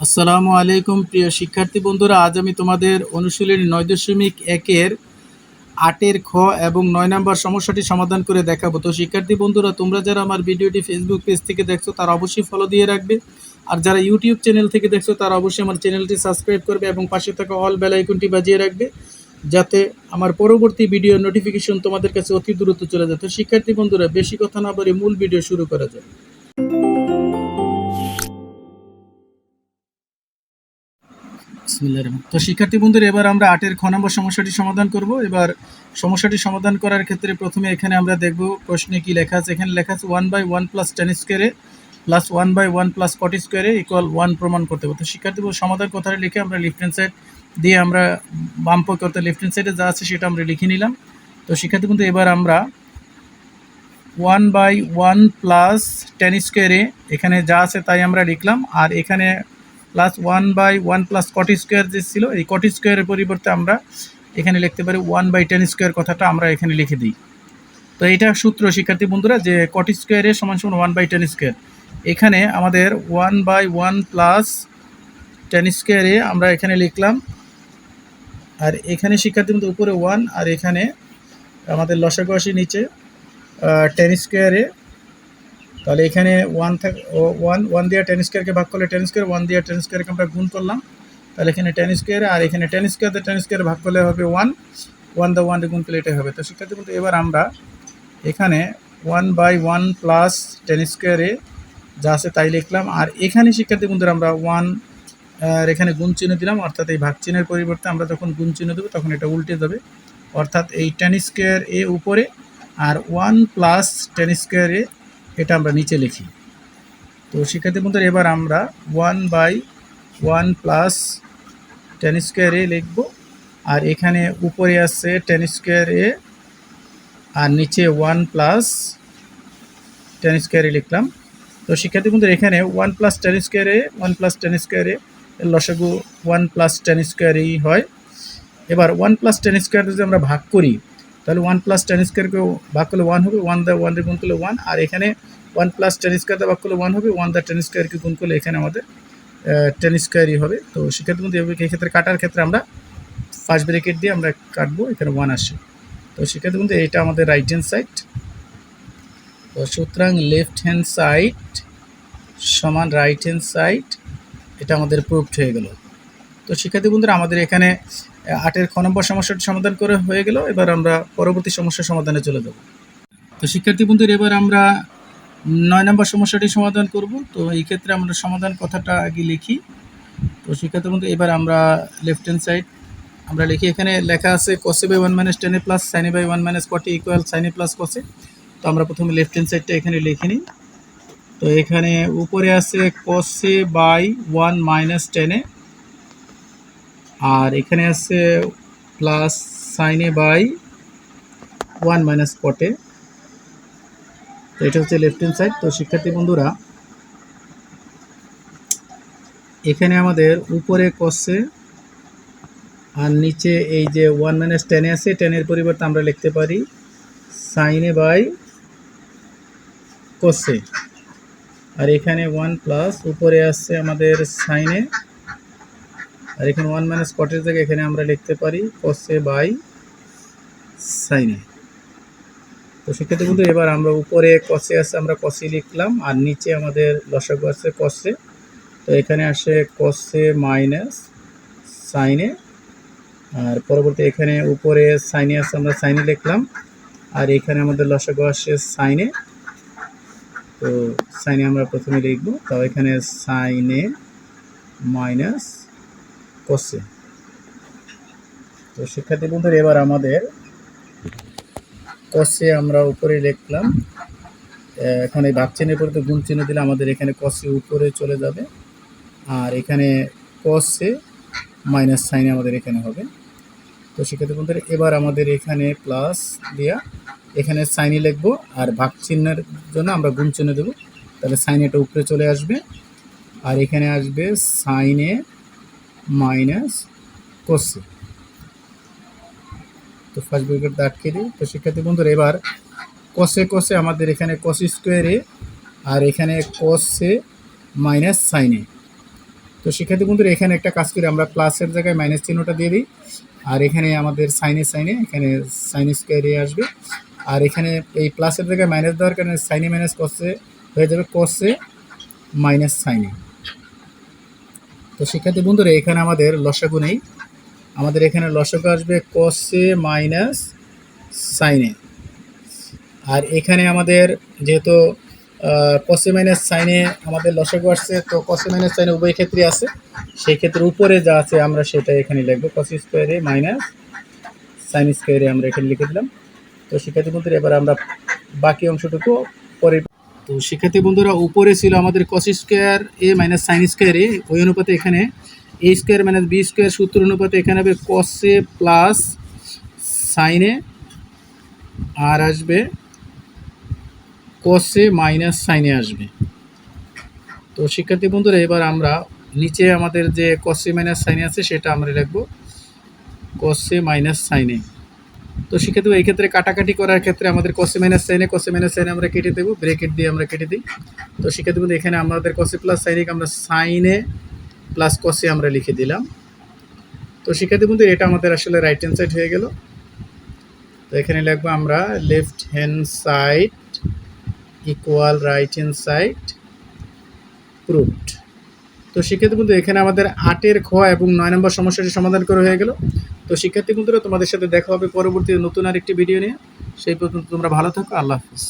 আসসালামু আলাইকুম প্রিয় শিক্ষার্থী বন্ধুরা, আজ আমি তোমাদের অনুশীলনী 9.1-এর 8-এর খ এবং 9 নম্বর সমস্যাটি সমাধান করে দেখাবো। তো শিক্ষার্থী বন্ধুরা, তোমরা যারা আমার ভিডিওটি ফেসবুক পেজ থেকে দেখছো তারা অবশ্যই ফলো দিয়ে রাখবে, আর যারা ইউটিউব চ্যানেল থেকে দেখছো তারা অবশ্যই আমার চ্যানেলটি সাবস্ক্রাইব করবে এবং পাশে থাকা অল বেল আইকনটি বাজিয়ে রাখবে, যাতে আমার পরবর্তী ভিডিও নোটিফিকেশন তোমাদের কাছে অতি দ্রুত চলে যায়। তো শিক্ষার্থী বন্ধুরা, বেশি কথা না বলে মূল ভিডিও শুরু করা যায়। তো শিক্ষার্থী বন্ধুরা, এবার আমরা 8-এর খ নম্বর সমস্যাটি সমাধান করব। এবার সমস্যাটি সমাধান করার ক্ষেত্রে প্রথমে এখানে আমরা দেখব প্রশ্নে কি লেখা আছে। এখানে লেখা আছে 1/1 + tan স্কয়ারে প্লাস 1/1 + cot স্কয়ারে ইকুয়াল 1 প্রমাণ করতে হবে। তো শিক্ষার্থী বন্ধু, সমাধান কথাটা লিখে আমরা লেফট হ্যান্ড সাইড দিয়ে আমরা বাম পক্ষ অর্থাৎ লেফট হ্যান্ড সাইডে যা আছে সেটা আমরা লিখে নিলাম। তো শিক্ষার্থী বন্ধু, এবার আমরা 1/1 + tan স্কয়ারে এখানে যা আছে তাই আমরা লিখলাম, আর এখানে প্লাস 1/1 + cot স্কয়ার যে ছিল, এই cot স্কয়ারের পরিবর্তে আমরা এখানে লিখতে পারি 1/tan স্কয়ার কথাটা আমরা এখানে লিখে দিই। তো এটা সূত্র শিক্ষার্থী বন্ধুরা, যে cot স্কয়ারে সমান 1/tan স্কয়ার। এখানে আমাদের 1/1 + tan স্কয়ারে আমরা এখানে লিখলাম, আর এখানে শিক্ষার্থী বন্ধু উপরে 1, আর এখানে আমাদের লসাগু আসে নিচে tan স্কয়ারে। তাহলে এখানে 1 দিয়ে tan স্কয়ারকে ভাগ করলে tan স্কয়ার, 1 দিয়ে tan স্কয়ারকে আমরা গুণ করলাম, তাহলে এখানে tan স্কয়ারে, আর এখানে tan স্কয়ার দিয়ে tan স্কয়ার ভাগ করলে হবে 1 দিয়ে 1 গুণ করলে এটাই হবে। তো শিক্ষার্থী বন্ধু, এবার আমরা এখানে 1/1 + tan স্কয়ারে যা আছে তাই লিখলাম, আর এখানে শিক্ষার্থী বন্ধুরা আমরা 1 এখানে গুণ চিহ্ন দিলাম, অর্থাৎ এই ভাগ চিহ্নের পরিবর্তে আমরা যখন গুণ চিহ্ন দেবো তখন এটা উল্টে যাবে, অর্থাৎ এই tan স্কয়ার এ উপরে আর 1 + tan স্কয়ারে এটা আমরা নিচে লিখি। তো শিক্ষার্থী বন্ধুরা, এবার আমরা 1/1 + tan স্কয়ারে লিখব, আর এখানে উপরে আছে tan স্কয়ারে আর নিচে 1 + tan স্কয়ারে লিখলাম। তো শিক্ষার্থী বন্ধুরা, এখানে 1 + tan স্কয়ারে 1 + tan স্কয়ারে এর লসাগু 1 + tan স্কয়ারই হয়। এবার 1 + tan স্কয়ার যদি আমরা ভাগ করি, তাহলে 1 + tan স্কয়ারকেও ভাগ করলে 1 হবে, 1 দিয়ে 1 দিয়ে গুণ করলে 1, আর এখানে 1 + tan স্কয়ার দিয়ে ভাগ করলে 1 হবে, 1 দিয়ে tan স্কয়ারকে গুণ করলে এখানে আমাদের tan স্কয়ারই হবে। তো শিক্ষার্থী বন্ধু, এই ক্ষেত্রে কাটার ক্ষেত্রে আমরা ফার্স্ট ব্র্যাকেট দিয়ে আমরা কাটবো, এখানে 1 আসে। তো শিক্ষার্থী বন্ধু, এটা আমাদের রাইট হ্যান্ড সাইড। তো সুতরাং লেফট হ্যান্ড সাইড সমান রাইট হ্যান্ড সাইড, এটা আমাদের প্রুভড হয়ে গেল। তো শিক্ষার্থী বন্ধুরা, আমাদের এখানে 8-এর খ নম্বর সমস্যাটি সমাধান করে হয়ে গেল। এবার আমরা পরবর্তী সমস্যার সমাধানে চলে যাব। তো শিক্ষার্থী বন্ধুরা, এবার আমরা 9 নম্বর সমস্যাটি সমাধান করব। তো এই ক্ষেত্রে আমরা সমাধান কথাটা আগে লিখি। তো শিক্ষার্থী বন্ধু, এবার আমরা লেফট হ্যান্ড সাইড আমরা লিখি। এখানে লেখা আছে cos/1 - tan + sin/1 - cot = sin + cos। তো আমরা প্রথমে লেফট হ্যান্ড সাইডটা এখানে লিখে নিই। তো এখানে উপরে আছে cos/1 - tan, আর এখানে আছে প্লাস sin/1 - cot। তো এটা হচ্ছে লেফট হ্যান্ড সাইড। তো শিক্ষার্থী বন্ধুরা, এখানে আমাদের উপরে cos আর নিচে এই যে 1 - tan আছে, tan-এর পরিবর্তে আমরা লিখতে পারি sin/cos, আর এখানে 1 প্লাস উপরে আসছে আমাদের sin, আর এখানে 1 - cot এর জায়গায় এখানে আমরা লিখতে পারি cos/sin। তো শিক্ষার্থী বন্ধু, এবার আমরা উপরে cos আছে আমরা cos লিখলাম, আর নিচে আমাদের লসাগু আছে cos। তো এখানে আসে cos - sin, আর পরবর্তী এখানে উপরে sin আছে আমরা sin লিখলাম, আর এখানে আমাদের লসাগু আসে sin। তো sin আমরা প্রথমে লিখব, তো এখানে sin - cos। তো শিক্ষার্থী বন্ধুরা, এবার আমাদের cos আমরা উপরে লিখলাম, এখন এই ভাগ চিহ্নের পরিবর্তে গুণ চিহ্ন দিলে আমাদের এখানে cos উপরে চলে যাবে, আর এখানে cos - sin আমাদের এখানে হবে। তো শিক্ষার্থী বন্ধুরা, এবার আমাদের এখানে প্লাস দিয়া এখানে sin লিখবো, আর ভাগ চিহ্নের জন্য আমরা গুণ চিহ্ন দেবো, তাহলে sin এটা উপরে চলে আসবে, আর এখানে আসবে sin - cos। তো ফার্স্ট ব্র্যাকেট আটকে দিই। তো শিক্ষার্থী বন্ধুরা, এবার cos আমাদের এখানে cos স্কোয়ারে, আর এখানে cos - sin। তো তো শিক্ষার্থী বন্ধুরা এখানে একটা কাজ করি, আমরা প্লাসের জায়গায় মাইনাস চিহ্নটা দিয়ে দিই, আর এখানে আমাদের সাইনে এখানে সাইন স্কোয়ারে আসবে, আর এখানে এই প্লাসের জায়গায় মাইনাস দেওয়ার কারণে সাইনে মাইনাস কসে হয়ে যাবে কসে মাইনাস সাইনে। তো শিক্ষার্থী বন্ধুরা এখানে আমাদের লসাগু নেই, আমাদের এখানে লসাগু আসবে কসে মাইনাস সাইনে। আর এখানে আমাদের যেহেতু কসে মাইনাস সাইনে আমাদের লসাগু আসছে, তো কসে মাইনাস সাইনে উভয় ক্ষেত্রে আছে, সেই ক্ষেত্রে উপরে যা আছে আমরা সেটা এখানে লিখবো, কস স্কোয়ারে মাইনাস সাইন স্কোয়ারে আমরা এখানে লিখে দিলাম। তো শিক্ষার্থী বন্ধুরা এবার আমরা বাকি অংশটুকু পরে। তো শিক্ষার্থী বন্ধুরা উপরে ছিল আমাদের কস স্কোয়ার এ মাইনাস সাইন স্কোয়ার এ, ওই অনুপাতে এখানে এ স্কোয়ার মাইনাস বি স্কোয়ার সূত্র অনুপাতে এখানে হবে কসে প্লাস সাইনে, আর আসবে কসে মাইনাস সাইনে আসবে। তো শিক্ষার্থী বন্ধুরা এবার আমরা নিচে আমাদের যে কসে মাইনাস সাইনে আছে সেটা আমরা লিখব কসে মাইনাস সাইনে। তো শিক্ষার্থী এই ক্ষেত্রে কাটাকাটি করার ক্ষেত্রে আমাদের কসে মাইনাস সাইনে আমরা কেটে দেবো, ব্রেকেট দিয়ে আমরা কেটে দিই। তো শিক্ষার্থী বন্ধু এখানে আমাদের কসে প্লাস সাইনে আমরা সাইনে প্লাস কসে আমরা লিখে দিলাম। তো শিক্ষার্থী বন্ধু এটা আমাদের আসলে রাইট হ্যান্ড সাইড হয়ে গেল। তো এখানে লিখবো আমরা left hand side equal right hand side proved. তো শিক্ষার্থী বন্ধু এখানে আমাদের 8-এর খ এবং 9 নম্বর সমস্যাটি সমাধান করা হয়ে গেল। তো শিক্ষার্থী বন্ধুরা তোমাদের সাথে দেখা হবে পরবর্তী নতুন আরেকটি ভিডিও নিয়ে, সেই পর্যন্ত তোমরা ভালো থাকো, আল্লাহ হাফিজ।